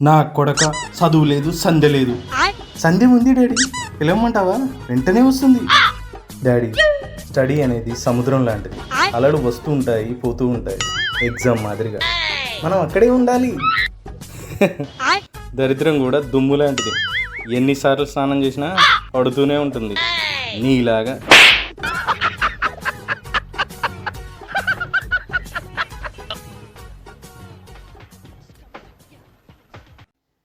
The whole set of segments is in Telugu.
నా కొడక చదువు లేదు సంధ్య లేదు. సంధ్య ఉంది డాడీ, పిలవమంటావా? వెంటనే వస్తుంది. డాడీ, స్టడీ అనేది సముద్రం లాంటిది. అలలు వస్తూ ఉంటాయి పోతూ ఉంటాయి. ఎగ్జామ్ మాదిరిగా మనం అక్కడే ఉండాలి. దరిద్రం కూడా దుమ్ము లాంటిది. ఎన్నిసార్లు స్నానం చేసినా పడుతూనే ఉంటుంది నీలాగా.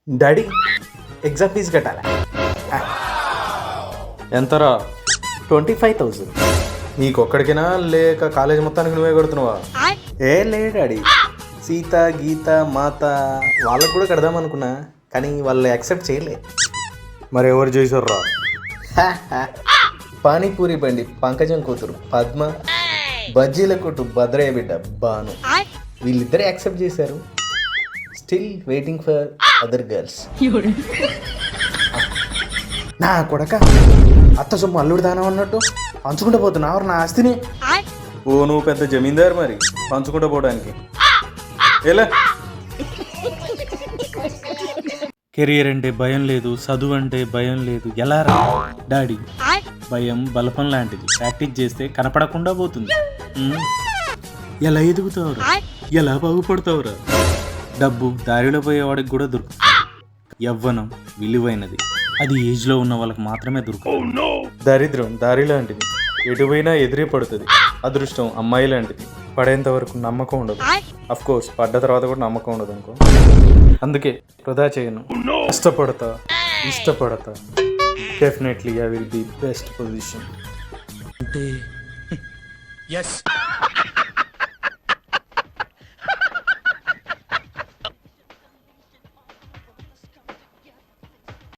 డాడీ, ఎగ్జామ్ ఫీజు కట్టాలా? ఎంతరా? 25,000. నీకొక్కడికినా లేక కాలేజ్ మొత్తానికి నువ్వే కడుతున్నావా? ఏ లే డాడీ, సీత గీత మాత వాళ్ళకు కూడా కడదాం అనుకున్నా, కానీ వాళ్ళు యాక్సెప్ట్ చేయలే. మరి ఎవరు చేశారు? పానీపూరి బండి పంకజం కూతురు పద్మ, బజ్జీల కొట్టు భద్రయ్య బిడ్డ బాను, వీళ్ళిద్దరే యాక్సెప్ట్ చేశారు. Still waiting for other girls. నా కొడక, అత్త సొమ్ము అల్లుడు దానం అన్నట్టు పంచుకుంటూ పోతున్నావు నా ఆస్తిని. ఓ నువ్వు పెద్ద జమీందారు మరి పంచుకుంటూ పోవడానికి. ఎలా? కెరియర్ అంటే భయం లేదు, చదువు అంటే భయం లేదు. ఎలా రా డాడీ? భయం బలపం లాంటిది. ప్రాక్టీస్ చేస్తే కనపడకుండా పోతుంది. ఎలా ఎదుగుతావురా? ఎలా బాగుపడతావురా? డబ్బు దారిలో పోయేవాడికి కూడా దొరుకుతుంది. యవ్వనం విలువైనది, అది ఏజ్లో ఉన్న వాళ్ళకి మాత్రమే దొరుకుతుంది. దరిద్రం దారి లాంటిది, ఎటు పోయినా ఎదురే పడుతుంది. అదృష్టం అమ్మాయి లాంటిది, పడేంత వరకు నమ్మకం ఉండదు. అఫ్ కోర్స్ పడ్డ తర్వాత కూడా నమ్మకం ఉండదు అనుకో. అందుకే వృధా చేయను, ఇష్టపడతా. Definitely I will be best position. అంటే